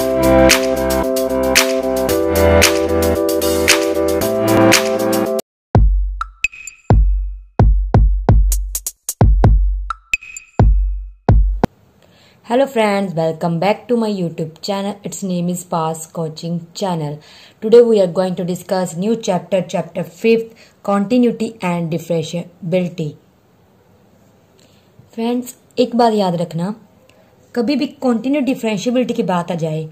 Hello friends, welcome back to my YouTube channel. Its name is Pass Coaching Channel. Today we are going to discuss new chapter 5th, Continuity and Differentiability. Friends, एक बात याद रखना, कभी भी continuity differentiability की बात आ जाए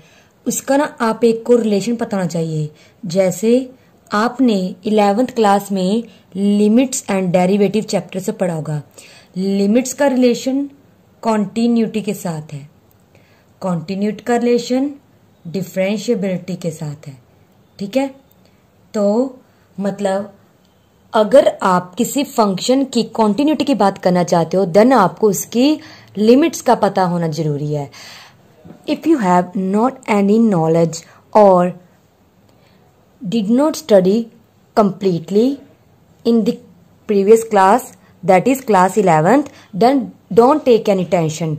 उसका ना आप एक को रिलेशन पता होना चाहिए। जैसे आपने 11th क्लास में लिमिट्स एंड डेरिवेटिव चैप्टर से पढ़ा होगा। लिमिट्स का रिलेशन कॉन्टिन्यूटी के साथ है, कॉन्टिन्यूटी का रिलेशन डिफरेंशिएबिलिटी के साथ है। ठीक है, तो मतलब अगर आप किसी फंक्शन की कॉन्टिन्यूटी की बात करना चाहते हो देन आपको उसकी लिमिट्स का पता होना जरूरी है। If you have not any knowledge और did not study completely in the previous class, that is class 11th, then don't take any tension.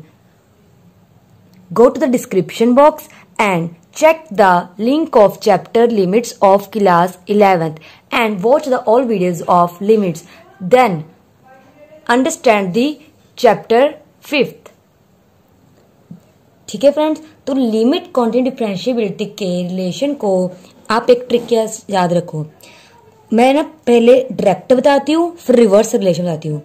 Go to the description box and check the link of chapter limits of class 11th and watch the all videos of limits. Then understand the chapter 5th. ठीक है friends, तो limit continuity differentiability के relation को आप एक trick याद रखो। मैं ना पहले डायरेक्ट बताती हूँ फिर रिवर्स रिलेशन बताती हूँ।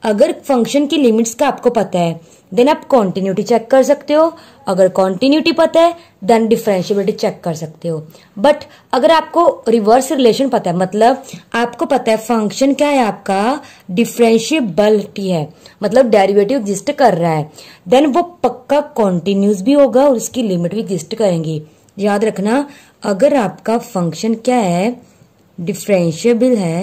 अगर फंक्शन की लिमिट्स का आपको पता है देन आप कॉन्टिन्यूटी चेक कर सकते हो, अगर कॉन्टिन्यूटी पता है देन डिफरेंशिएबिलिटी चेक कर सकते हो। बट अगर आपको रिवर्स रिलेशन पता है, मतलब आपको पता है फंक्शन क्या है आपका डिफरेंशिएबिलिटी है, मतलब डेरिवेटिव एग्जिस्ट कर रहा है, देन वो पक्का कॉन्टिन्यूस भी होगा और उसकी लिमिट भी एग्जिस्ट करेंगी। याद रखना, अगर आपका फंक्शन क्या है डिफरेंशिएबल है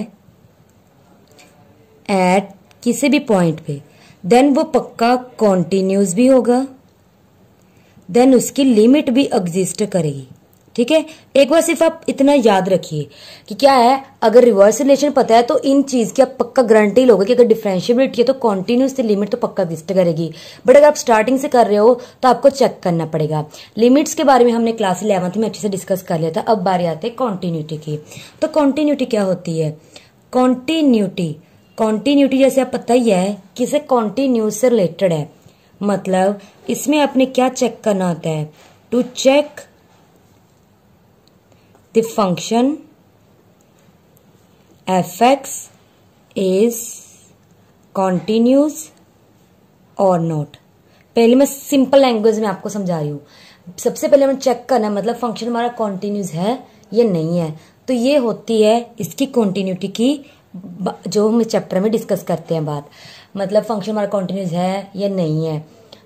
एट किसी भी पॉइंट पे देन वो पक्का कॉन्टिन्यूस भी होगा, देन उसकी लिमिट भी एग्जिस्ट करेगी। ठीक है, एक बार सिर्फ आप इतना याद रखिए कि क्या है, अगर रिवर्स रिलेशन पता है तो इन चीज की आप पक्का गारंटी लोगे कि अगर डिफरेंशिएबिलिटी है तो कॉन्टिन्यूस से लिमिट तो पक्का एग्जिस्ट करेगी। बट अगर आप स्टार्टिंग से कर रहे हो तो आपको चेक करना पड़ेगा। लिमिट्स के बारे में हमने क्लास 11th में अच्छे से डिस्कस कर लिया था। अब बारी आते हैं कॉन्टिन्यूटी की। तो कॉन्टिन्यूटी क्या होती है? कॉन्टिन्यूटी जैसे आप पता ही है किसे कॉन्टिन्यूस से रिलेटेड है, मतलब इसमें आपने क्या चेक करना होता है, to check the function f(x) is continuous or not। पहले मैं सिंपल लैंग्वेज में आपको समझा रही हूँ। सबसे पहले हमें चेक करना है मतलब फंक्शन हमारा कॉन्टिन्यूस है या नहीं है। तो ये होती है इसकी कॉन्टिन्यूटी की जो हम चैप्टर में डिस्कस करते हैं बात, मतलब फंक्शन हमारा कॉन्टिन्यूस है या नहीं है।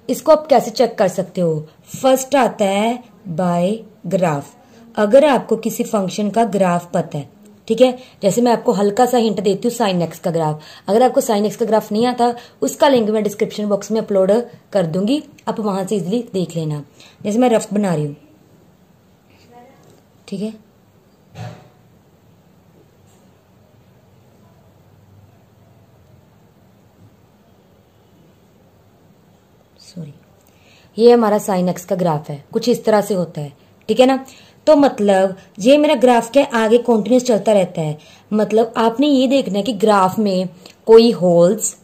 इसको आप कैसे चेक कर सकते हो? फर्स्ट आता है बाय ग्राफ। अगर आपको किसी फंक्शन का ग्राफ पता है, ठीक है, जैसे मैं आपको हल्का सा हिंट देती हूँ साइन एक्स का ग्राफ। अगर आपको साइन एक्स का ग्राफ नहीं आता उसका लिंक मैं डिस्क्रिप्शन बॉक्स में अपलोड कर दूंगी, आप वहां से इजीली देख लेना। जैसे मैं रफ बना रही हूँ, ठीक है, सॉरी, ये हमारा साइन एक्स का ग्राफ है, कुछ इस तरह से होता है। ठीक है ना, तो मतलब ये मेरा ग्राफ क्या आगे कंटिन्यूस चलता रहता है। मतलब आपने ये देखना है कि ग्राफ में कोई होल्स,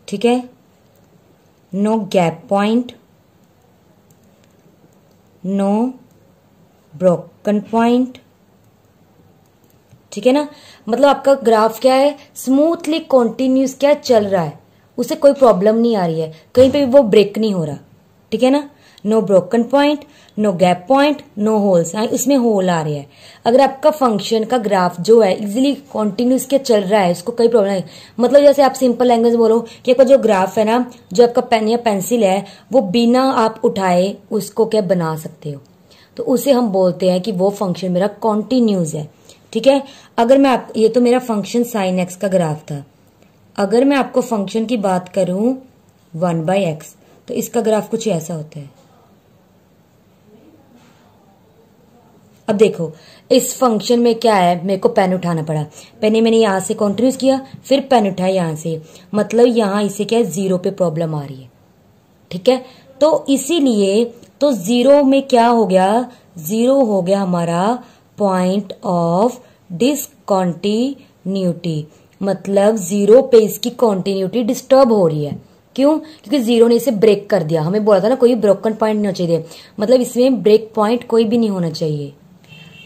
ठीक है, no gap point, no broken point. ठीक है ना, मतलब आपका ग्राफ क्या है स्मूथली कंटिन्यूस क्या चल रहा है, उसे कोई प्रॉब्लम नहीं आ रही है, कहीं पे भी वो ब्रेक नहीं हो रहा। ठीक है ना, no broken point, no gap point, no holes, उसमें होल आ रहे हैं। अगर आपका फंक्शन का ग्राफ जो है इजीली कॉन्टिन्यूस के चल रहा है, उसको कोई प्रॉब्लम नहीं, मतलब जैसे आप सिंपल लैंग्वेज बोलो कि आपका जो ग्राफ है ना, जो आपका पेन या पेंसिल है वो बिना आप उठाए उसको क्या बना सकते हो, तो उसे हम बोलते हैं कि वो फंक्शन मेरा कॉन्टिन्यूस है। ठीक है, अगर मैं ये तो मेरा फंक्शन साइन एक्स का ग्राफ था। अगर मैं आपको फंक्शन की बात करूं 1/x, तो इसका ग्राफ कुछ ऐसा होता है। अब देखो इस फंक्शन में क्या है, मेरे को पेन उठाना पड़ा, पेन मैंने यहां से कंटिन्यूस किया, फिर पेन उठाया यहां से, मतलब यहां इसे क्या है 0 पे प्रॉब्लम आ रही है। ठीक है, तो इसीलिए तो जीरो में क्या हो गया, जीरो हो गया हमारा पॉइंट ऑफ डिसकॉन्टिन्यूटी, मतलब जीरो पे इसकी कॉन्टिन्यूटी डिस्टर्ब हो रही है। क्यों? क्योंकि जीरो ने इसे ब्रेक कर दिया। हमें बोला था ना कोई ब्रोकन पॉइंट नहीं होना चाहिए, मतलब इसमें ब्रेक पॉइंट कोई भी नहीं होना चाहिए,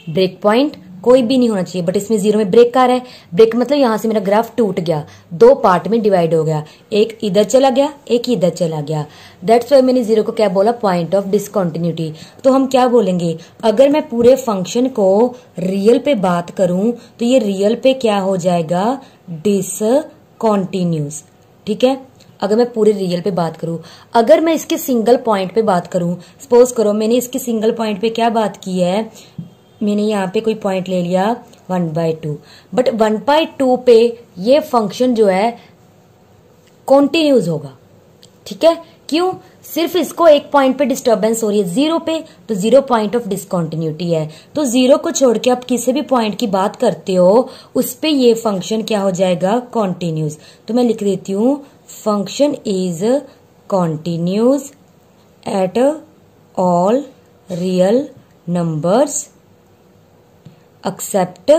ब्रेक पॉइंट कोई भी नहीं होना चाहिए, बट इसमें जीरो में ब्रेक आ रहा है। ब्रेक मतलब यहां से मेरा ग्राफ टूट गया, दो पार्ट में डिवाइड हो गया, एक इधर चला गया, एक इधर चला गया। दैट्स वाई मैंने जीरो को क्या बोला, पॉइंट ऑफ डिसकॉन्टिन्यूटी। तो हम क्या बोलेंगे, अगर मैं पूरे फंक्शन को रियल पे बात करूं तो ये रियल पे क्या हो जाएगा, डिसकॉन्टिन्यूस। ठीक है, अगर मैं पूरे रियल पे बात करूं, अगर मैं इसके सिंगल पॉइंट पे बात करूं, सपोज करो मैंने इसके सिंगल पॉइंट पे क्या बात की है, मैंने यहाँ पे कोई पॉइंट ले लिया 1/2, बट 1/2 पे ये फंक्शन जो है कॉन्टिन्यूस होगा। ठीक है, क्यों? सिर्फ इसको एक पॉइंट पे डिस्टर्बेंस हो रही है जीरो पे, तो जीरो पॉइंट ऑफ डिसकॉन्टिन्यूटी है। तो जीरो को छोड़ के आप किसी भी पॉइंट की बात करते हो उस पे ये फंक्शन क्या हो जाएगा, कॉन्टिन्यूस। तो मैं लिख देती हूं, function is continuous at all real numbers except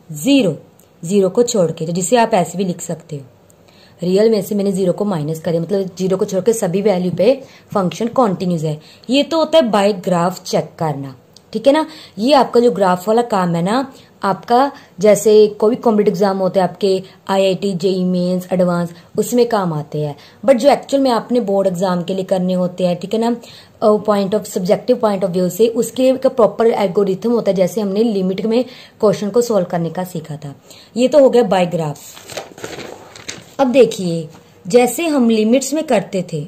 zero, zero को छोड़ के, तो जिसे आप ऐसे भी लिख सकते हो, रियल में से मैंने जीरो को माइनस कर दिया, मतलब जीरो को छोड़ के सभी वैल्यू पे फंक्शन कॉन्टिन्यूस है। ये तो होता है बाय ग्राफ चेक करना। ठीक है ना, ये आपका जो ग्राफ वाला काम है ना, आपका जैसे कोई भी कॉम्पिटिटिव एग्जाम होते हैं आपके IIT जेईई मेंस एडवांस, उसमें काम आते हैं, बट जो एक्चुअल में आपने बोर्ड एग्जाम के लिए करने होते हैं, ठीक है ना, point of subjective point of view से, उसके लिए का प्रॉपर एल्गोरिथम होता है, जैसे हमने लिमिट में क्वेश्चन को सोल्व करने का सीखा था। ये तो हो गया बाय ग्राफ। अब देखिए, जैसे हम लिमिट्स में करते थे,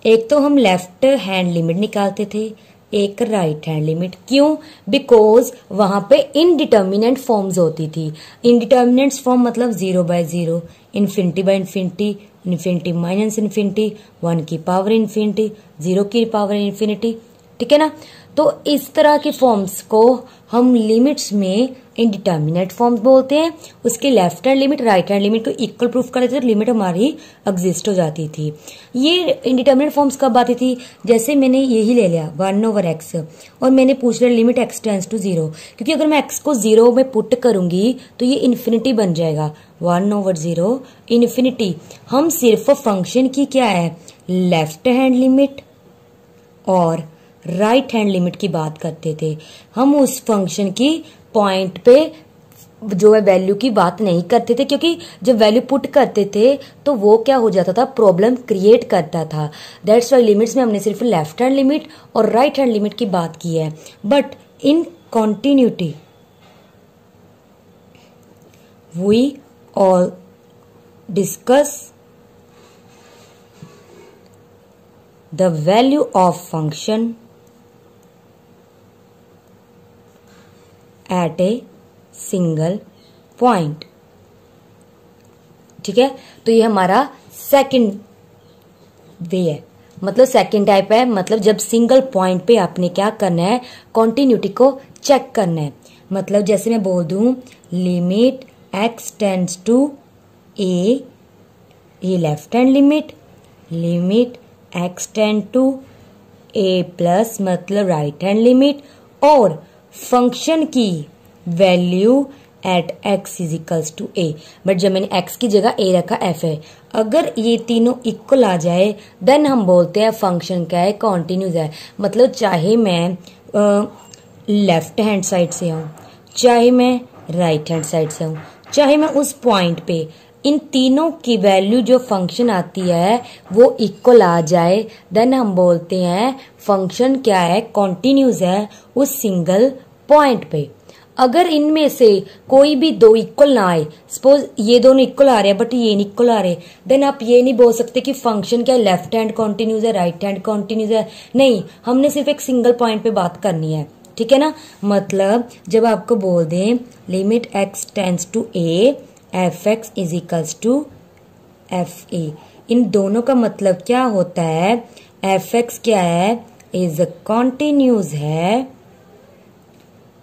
एक तो हम लेफ्ट हैंड लिमिट निकालते थे, एक राइट हैंड लिमिट। क्यों? बिकॉज वहां पे इनडिटर्मिनेंट फॉर्म्स होती थी। इनडिटर्मिनेंट फॉर्म मतलब 0/0, infinity by infinity, infinity minus infinity, 1 की पावर इन्फिनिटी, 0 की पावर इन्फिनिटी। ठीक है ना, तो इस तरह के फॉर्म्स को हम लिमिट्स में इनडिटर्मिनेट फॉर्म्स बोलते हैं। उसके left hand limit right hand limit को इक्वल प्रूफ कर देते थे, लिमिट हमारी एग्जिस्ट हो जाती थी। ये इनडिटर्मिनेट फॉर्म्स कब आती थी, जैसे मैंने यही ले लिया 1/x और मैंने पूछ लिया लिमिट x टेंड्स टू 0, क्योंकि अगर मैं x को 0 में पुट करूंगी तो ये इन्फिनिटी बन जाएगा, 1/0 इन्फिनिटी। हम सिर्फ फंक्शन की क्या है, लेफ्ट हैंड लिमिट और राइट हैंड लिमिट की बात करते थे। हम उस फंक्शन की पॉइंट पे जो है वैल्यू की बात नहीं करते थे, क्योंकि जब वैल्यू पुट करते थे तो वो क्या हो जाता था, प्रॉब्लम क्रिएट करता था। दैट्स वाई लिमिट्स में हमने सिर्फ लेफ्ट हैंड लिमिट और राइट हैंड लिमिट की बात की है। But in continuity we all discuss the value of function at a single point. ठीक है, तो ये हमारा सेकंड वे है, मतलब सेकंड टाइप है, मतलब जब सिंगल पॉइंट पे आपने क्या करना है, कॉन्टिन्यूटी को चेक करना है। मतलब जैसे मैं बोल दूं limit x tends to a, ये left hand limit, limit x tend to a plus मतलब राइट हैंड लिमिट, और फंक्शन की value at x is equals to a। But जब मैंने x की जगह a रखा, f है, अगर ये तीनों इक्वल आ जाए देन हम बोलते हैं फंक्शन क्या है, कॉन्टिन्यूस है। मतलब चाहे मैं लेफ्ट हैंड साइड से हूं, चाहे मैं राइट हैंड साइड से हूं, चाहे मैं उस पॉइंट पे, इन तीनों की वैल्यू जो फंक्शन आती है वो इक्वल आ जाए देन हम बोलते हैं फंक्शन क्या है, कॉन्टिन्यूस है उस सिंगल पॉइंट पे। अगर इनमें से कोई भी दो इक्वल ना आए, सपोज ये दोनों इक्वल आ रहे हैं बट ये नहीं इक्वल आ रहे, देन आप ये नहीं बोल सकते कि फंक्शन क्या लेफ्ट हैंड कॉन्टिन्यूस है, राइट हैंड कॉन्टिन्यूस है। नहीं, हमने सिर्फ एक सिंगल पॉइंट पे बात करनी है। ठीक है ना, मतलब जब आपको बोल दें limit x tends to a f(x) is equals to f(a), इन दोनों का मतलब क्या होता है, f(x) क्या है, इज कॉन्टिन्यूस है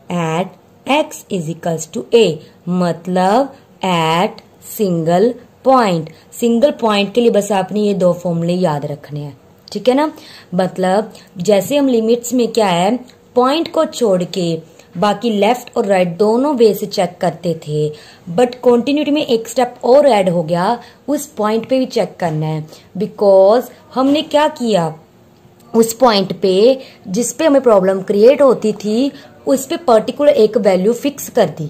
at x is equals to a, मतलब at single point. Single point के लिए बस आपने ये दो फॉर्मूले याद रखने हैं। ठीक है ना। मतलब जैसे हम लिमिट्स में क्या है, पॉइंट को छोड़ के बाकी लेफ्ट और राइट दोनों वे से चेक करते थे, बट कॉन्टिन्यूटी में एक स्टेप और ऐड हो गया, उस पॉइंट पे भी चेक करना है। बिकॉज हमने क्या किया, उस पॉइंट पे जिस पे हमें प्रॉब्लम क्रिएट होती थी उस पे पर्टिकुलर एक वैल्यू फिक्स कर दी,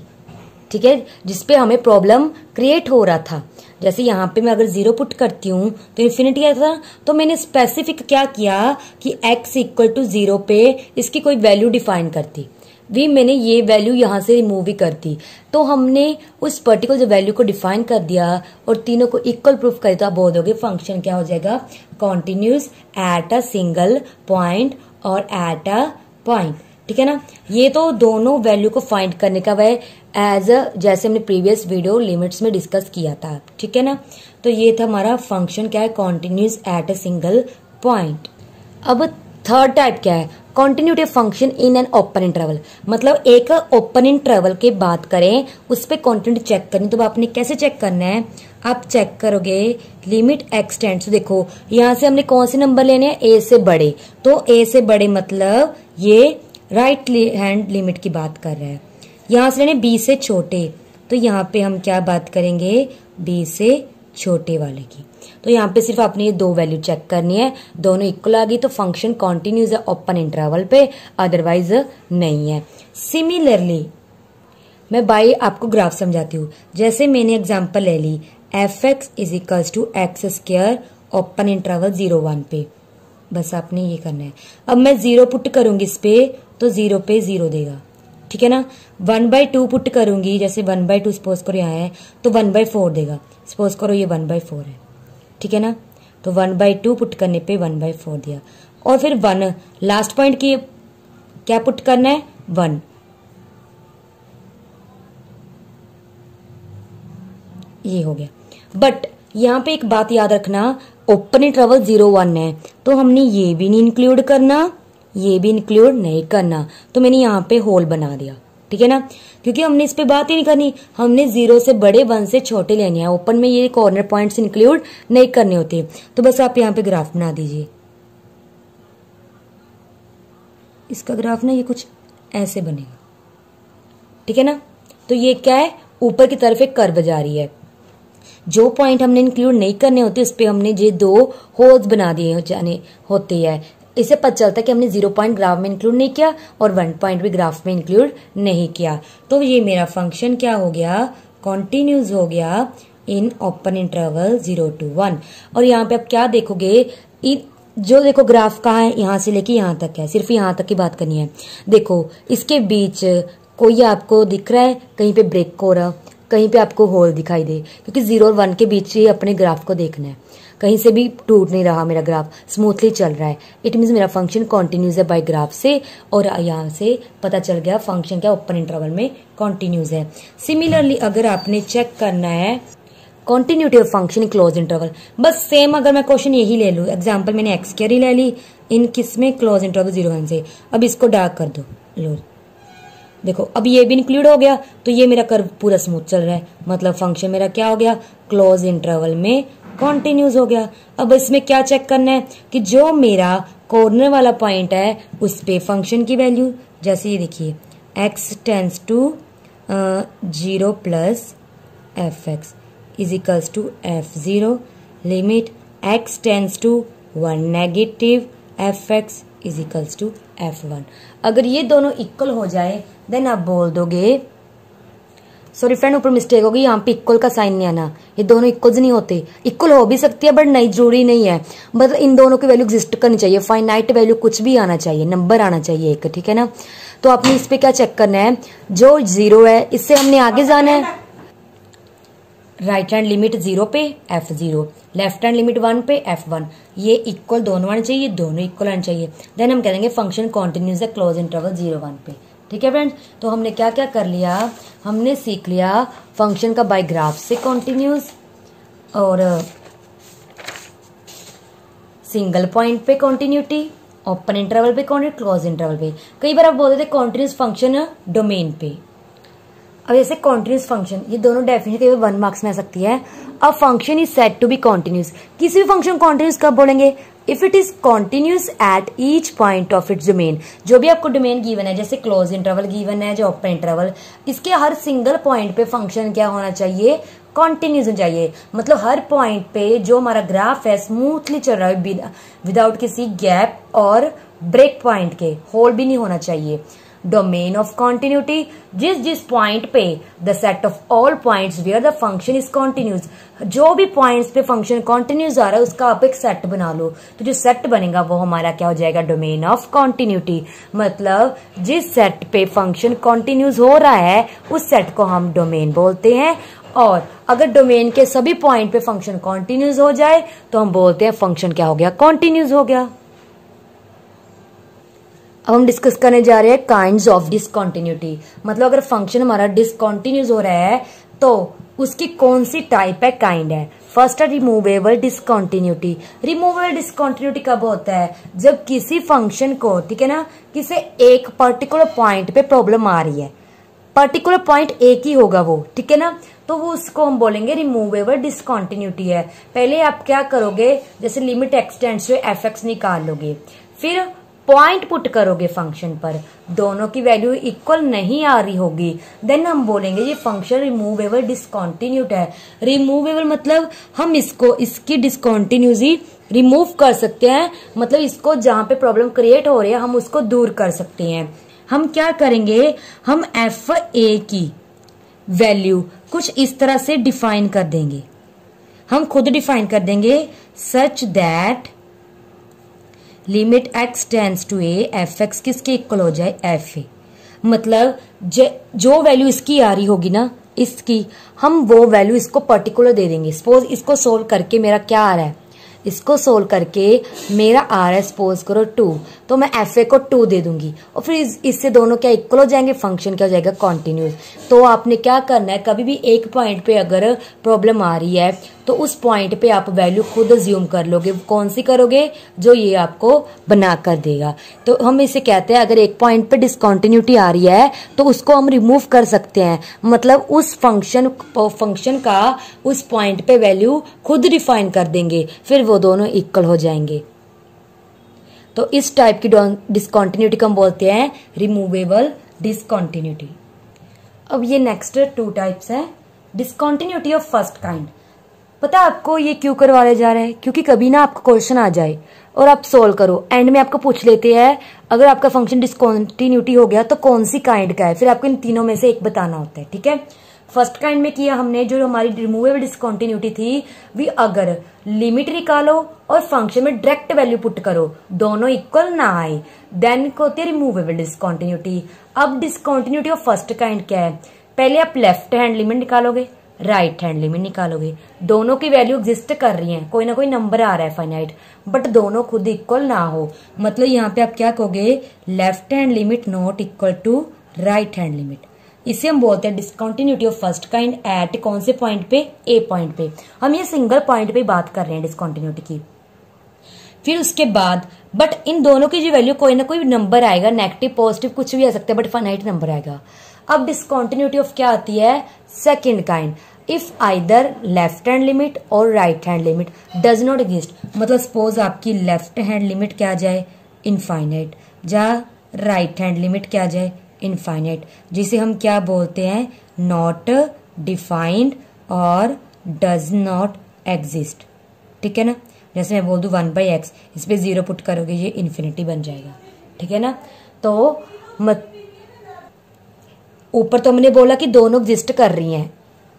ठीक है, जिसपे हमें प्रॉब्लम क्रिएट हो रहा था। जैसे यहाँ पे मैं अगर 0 पुट करती हूँ तो इन्फिनिटी आता था, तो मैंने स्पेसिफिक क्या किया कि x इक्वल टू 0 पे इसकी कोई वैल्यू डिफाइन करती, भी मैंने ये वैल्यू यहाँ से रिमूव भी कर दी। तो हमने उस पर्टिकुलर जो वैल्यू को डिफाइन कर दिया और तीनों को इक्वल प्रूफ कर दिया, तो आप बोल दोगे फंक्शन क्या हो जाएगा, continuous at a single point और एट अ पॉइंट, ठीक है ना। ये तो दोनों वैल्यू को फाइंड करने का वह एज अ, जैसे हमने प्रीवियस वीडियो लिमिट्स में डिस्कस किया था, ठीक है ना। तो ये था हमारा फंक्शन क्या है, continuous at a single point. अब थर्ड टाइप क्या है, continuity function in an open interval. मतलब एक ओपन इंटरवल की बात करें, उस पर कॉन्टिन्यूटी चेक करनी, तो आपने कैसे चेक करना है, आप चेक करोगे लिमिट एक्स टेंड्स टू, देखो यहां से हमने कौन से नंबर लेने हैं, ए से बड़े, तो ए से बड़े मतलब ये राइट हैंड लिमिट की बात कर रहा है। यहां से लेने बी से छोटे, तो यहाँ पे हम क्या बात करेंगे, बी से छोटे वाले की। तो यहाँ पे सिर्फ आपने ये दो वैल्यू चेक करनी है, दोनों इक्वल आ गई तो फंक्शन कॉन्टिन्यूज है ओपन इंटरवल पे, अदरवाइज नहीं है। सिमिलरली मैं बाई आपको ग्राफ समझाती हूँ। जैसे मैंने एग्जांपल ले ली f x is equals to x square open interval 0-1 पे, बस आपने ये करना है। अब मैं 0 पुट करूंगी इस पे तो 0 पे 0 देगा, ठीक है ना। 1/2 पुट करूंगी, जैसे 1/2 सपोज करो यहाँ है तो 1/4 देगा, सपोज करो ये 1/4 है, ठीक है ना। तो 1/2 पुट करने पे 1/4 दिया, और फिर 1 लास्ट पॉइंट की क्या पुट करना है, 1, ये हो गया। बट यहाँ पे एक बात याद रखना, ओपन इंटरवल 0-1 है तो हमने ये भी नहीं इंक्लूड करना, ये भी इंक्लूड नहीं करना, तो मैंने यहाँ पे होल बना दिया, ठीक है ना, क्योंकि हमने इस पे बात ही नहीं करनी, हमने 0 से बड़े 1 से छोटे लेने हैं, ओपन में ये कॉर्नर पॉइंट्स इंक्लूड नहीं करने होते। तो बस आप यहाँ पे ग्राफ बना दीजिए, इसका ग्राफ ना ये कुछ ऐसे बनेगा, ठीक है ना। तो ये क्या है, ऊपर की तरफ एक कर्व जा रही है, जो पॉइंट हमने इंक्लूड नहीं करने होते उस पे हमने ये 2 होल्स बना दिए जाने होते हैं। इससे पता चलता है कि हमने 0 पॉइंट ग्राफ में इंक्लूड नहीं किया और 1 पॉइंट भी ग्राफ में इंक्लूड नहीं किया। तो ये मेरा फंक्शन क्या हो गया, कॉन्टिन्यूज हो गया इन ओपन इंटरवल 0-1। और यहाँ पे आप क्या देखोगे, जो देखो ग्राफ कहाँ है, यहाँ से लेके यहाँ तक है, सिर्फ यहाँ तक की बात करनी है। देखो इसके बीच कोई आपको दिख रहा है कहीं पे ब्रेक हो रहा, कहीं पे आपको होल दिखाई दे, क्योंकि 0 और 1 के बीच ही अपने ग्राफ को देखना है, कहीं से भी टूट नहीं रहा, मेरा ग्राफ स्मूथली चल रहा है। इट मीन्स मेरा फंक्शन कॉन्टिन्यूज है बाय ग्राफ से, और यहाँ से पता चल गया फंक्शन क्या ओपन इंटरवल में कॉन्टिन्यूज है। सिमिलरली अगर आपने चेक करना है continuity of function close interval, बस सेम अगर मैं क्वेश्चन यही ले लूँ, एग्जाम्पल मैंने एक्स स्क्वायर ही ले ली, इन किसमें क्लोज इंटरवल 0-1 से। अब इसको डार्क कर दो, लो देखो अब ये भी इंक्लूड हो गया, तो ये मेरा कर्व पूरा स्मूथ चल रहा है, मतलब फंक्शन मेरा क्या हो गया, क्लोज इंटरवल में कॉन्टिन्यूज हो गया। अब इसमें क्या चेक करना है कि जो मेरा कॉर्नर वाला पॉइंट है उस पे फंक्शन की वैल्यू, जैसे ये देखिए x tends to 0 plus f x is equals to f0, limit x tends to 1 negative f x is equals to f1। अगर ये दोनों इक्वल हो जाए देन आप बोल दोगे, सॉरी फ्रेंड ऊपर मिस्टेक होगी, यहाँ पे इक्वल का साइन नहीं आना, ये दोनों इक्वल नहीं होते, इक्वल हो भी सकती है बट नहीं, जरूरी नहीं है, मतलब इन दोनों की वैल्यू एग्जिस्ट करनी चाहिए, फाइनाइट वैल्यू कुछ भी आना चाहिए, नंबर आना चाहिए एक, ठीक है ना। तो आपने इस पे क्या चेक करना है, जो 0 है इससे हमने आगे जाना है, राइट हैंड लिमिट 0 पे f0, लेफ्ट हैंड लिमिट 1 पे f1, ये इक्वल दोनों आने चाहिए, दोनों इक्वल आने चाहिए, देन हम कह देंगे फंक्शन कॉन्टिन्यूज है क्लोज इंटरवल 0-1 पे, ठीक है फ्रेंड्स। तो हमने क्या क्या कर लिया, हमने सीख लिया फंक्शन का बाय ग्राफ से कॉन्टिन्यूज, और सिंगल पॉइंट पे कॉन्टिन्यूटी, ओपन इंटरवल पे कॉन्टिन्यूटी, क्लोज इंटरवल पे। कई बार आप बोलते थे कॉन्टिन्यूस फंक्शन डोमेन पे। अब जैसे कॉन्टिन्यूस फंक्शन, ये दोनों डेफिनेशन केवल 1 मार्क्स में आ सकती है। अब function is said to be continuous, किसी भी फंक्शन कॉन्टिन्यूस कब बोलेंगे? If it is continuous at each point of its domain, जो भी आपको डोमेन गिवन है, जैसे क्लोज इंटरवल गिवन है, जो ओपन इंटरवल, इसके हर सिंगल पॉइंट पे फंक्शन क्या होना चाहिए? कॉन्टिन्यूस होना चाहिए। मतलब हर पॉइंट पे जो हमारा ग्राफ है स्मूथली चल रहा है विदाउट किसी गैप और ब्रेक पॉइंट के, होल भी नहीं होना चाहिए। डोमेन ऑफ कॉन्टिन्यूटी, जिस जिस पॉइंट पे the set of all points where the function is continuous, जो भी पॉइंट्स पे फंक्शन कॉन्टिन्यूस आ रहा है उसका आप एक सेट बना लो, तो जो सेट बनेगा वो हमारा क्या हो जाएगा? Domain of continuity. मतलब जिस सेट पे फंक्शन कॉन्टिन्यूस हो रहा है उस सेट को हम डोमेन बोलते हैं। और अगर डोमेन के सभी पॉइंट पे फंक्शन कॉन्टिन्यूस हो जाए तो हम बोलते हैं फंक्शन क्या हो गया? कॉन्टिन्यूस हो गया। अब हम डिस्कस करने जा रहे हैं काइंड्स ऑफ डिसकंटिन्यूटी। मतलब अगर फंक्शन हमारा डिसकंटिन्यूस हो रहा है तो उसकी कौन सी टाइप है, काइंड है। फर्स्ट है रिमूवेबल डिसकंटिन्यूटी। रिमूवेबल डिसकंटिन्यूटी कब होता है? जब किसी फंक्शन को, ठीक है ना, किसी एक पर्टिकुलर पॉइंट पे प्रॉब्लम आ रही है, पर्टिकुलर पॉइंट एक ही होगा वो, ठीक है ना, तो वो उसको हम बोलेंगे रिमूवेबल डिसकंटिन्यूटी है। पहले आप क्या करोगे? जैसे limit x tends to f x निकाल लोगे, फिर पॉइंट पुट करोगे फंक्शन पर, दोनों की वैल्यू इक्वल नहीं आ रही होगी, देन हम बोलेंगे ये फंक्शन रिमूवेबल डिसकंटिन्यूट है। रिमूवेबल मतलब हम इसको, इसकी डिसकंटिन्यूटी रिमूव कर सकते हैं। मतलब इसको जहां पे प्रॉब्लम क्रिएट हो रही है हम उसको दूर कर सकते हैं। हम क्या करेंगे? हम एफ ए की वैल्यू कुछ इस तरह से डिफाइन कर देंगे, हम खुद डिफाइन कर देंगे, such that limit x tends to a, f x किसके इक्वल हो जाए? F a. मतलब जो वैल्यू इसकी आ रही होगी ना, इसकी, हम वो वैल्यू इसको पर्टिकुलर दे देंगे। सपोज इसको सोल्व करके मेरा क्या आ रहा है? इसको सोल्व करके मेरा आ रहा है सपोज करो 2, तो मैं एफ ए को 2 दे दूंगी और फिर इससे दोनों क्या इक्वल हो जाएंगे? फंक्शन क्या हो जाएगा? कॉन्टिन्यूस। तो आपने क्या करना है? कभी भी एक पॉइंट पे अगर प्रॉब्लम आ रही है तो उस पॉइंट पे आप वैल्यू खुद अज्यूम कर लोगे। कौन सी करोगे? जो ये आपको बना कर देगा। तो हम इसे कहते हैं, अगर एक पॉइंट पे डिसकंटिन्यूटी आ रही है तो उसको हम रिमूव कर सकते हैं। मतलब उस फंक्शन का उस पॉइंट पे वैल्यू खुद डिफाइन कर देंगे, फिर वो दोनों इक्वल हो जाएंगे। तो इस टाइप की डिसकंटिन्यूटी को हम बोलते हैं रिमूवेबल डिसकंटिन्यूटी। अब ये नेक्स्ट 2 टाइप्स है। Discontinuity of first kind. पता आपको ये क्यों करवाया जा रहा है? क्योंकि कभी ना आपको क्वेश्चन आ जाए और आप सोल्व करो, एंड में आपको पूछ लेते हैं अगर आपका फंक्शन डिसकंटिन्यूटी हो गया तो कौन सी काइंड का है, फिर आपको इन तीनों में से एक बताना होता है, ठीक है। फर्स्ट काइंड में किया हमने, जो हमारी रिमूवेबल डिसकंटिन्यूटी थी, भी अगर लिमिट निकालो और फंक्शन में डायरेक्ट वैल्यू पुट करो, दोनों इक्वल ना आए, देन को होती है रिमूवेबल डिसकंटिन्यूटी। अब डिसकंटिन्यूटी ऑफ फर्स्ट काइंड क्या है? पहले आप लेफ्ट हैंड लिमिट निकालोगे, राइट हैंड लिमिट निकालोगे, दोनों की वैल्यू एग्जिस्ट कर रही है, कोई ना कोई नंबर आ रहा है फाइनाइट, बट दोनों खुद इक्वल ना हो। मतलब यहाँ पे आप क्या कहोगे? Left hand limit not equal to right hand limit. इसे हम बोलते हैं discontinuity of first kind at कौन से पॉइंट पे? ए पॉइंट पे। हम ये सिंगल पॉइंट पे बात कर रहे हैं डिसकंटिन्यूटी की। फिर उसके बाद बट इन दोनों की जो वैल्यू कोई ना कोई नंबर आएगा, नेगेटिव पॉजिटिव कुछ भी आ सकता है, बट फाइनाइट नंबर आएगा। अब डिसकंटिन्यूटी ऑफ क्या आती है? Second kind. If either left hand limit और right hand limit does not exist. मतलब सपोज आपकी लेफ्ट हैंड लिमिट क्या आ जाए? इनफाइनाइट, जहाँ राइट हैंड लिमिट क्या आ जाए? इनफाइनाइट, जिसे हम क्या बोलते हैं? नॉट डिफाइंड और डज नॉट एग्जिस्ट, ठीक है ना। जैसे मैं बोल दूं 1/x, इस पे 0 पुट करोगे ये इन्फिनिटी बन जाएगा, ठीक है ना। तो ऊपर तो हमने बोला कि दोनों एग्जिस्ट कर रही हैं,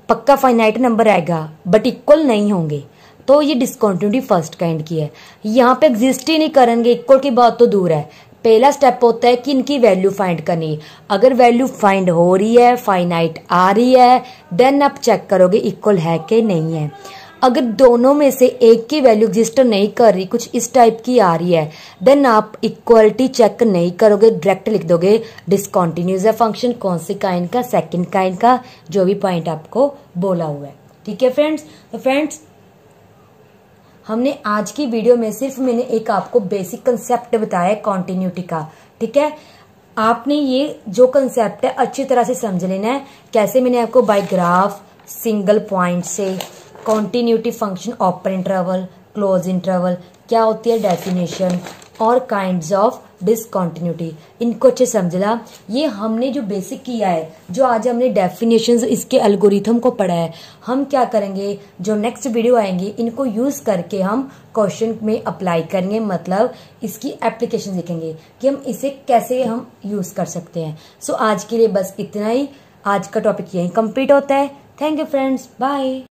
पक्का फाइनाइट नंबर आएगा, बट इक्वल नहीं होंगे, तो ये डिसकंटिन्यूटी फर्स्ट काइंड की है। यहाँ पे एग्जिस्ट ही नहीं करेंगे, इक्वल की बात तो दूर है। पहला स्टेप होता है कि इनकी वैल्यू फाइंड करनी। अगर वैल्यू फाइंड हो रही है, फाइनाइट आ रही है, देन आप चेक करोगे इक्वल है कि नहीं है। अगर दोनों में से एक की वैल्यू एग्जिस्ट नहीं कर रही, कुछ इस टाइप की आ रही है, देन आप इक्वलिटी चेक नहीं करोगे, डायरेक्ट लिख दोगे डिसकंटिन्यूअस है फंक्शन, कौन सी काइंड का? सेकंड काइंड का, जो भी पॉइंट आपको बोला हुआ है, ठीक है फ्रेंड्स। तो फ्रेंड्स, हमने आज की वीडियो में सिर्फ मैंने एक आपको बेसिक कंसेप्ट बताया है कॉन्टिन्यूटी का, ठीक है। आपने ये जो कंसेप्ट है अच्छी तरह से समझ लेना है। कैसे मैंने आपको बाय ग्राफ, सिंगल पॉइंट से, continuity function, open interval, close interval, क्या होती है डेफिनेशन, और काइंड्स ऑफ डिसकंटिन्यूटी, इनको अच्छे समझना। ये हमने जो बेसिक किया है, जो आज हमने डेफिनेशंस, इसके एल्गोरिथम को पढ़ा है, हम क्या करेंगे, जो नेक्स्ट वीडियो आएंगे इनको यूज करके हम क्वेश्चन में अप्लाई करेंगे, मतलब इसकी एप्लीकेशन देखेंगे कि हम इसे कैसे हम यूज कर सकते हैं। सो आज के लिए बस इतना ही, आज का टॉपिक यही कंप्लीट होता है। Thank you friends, bye.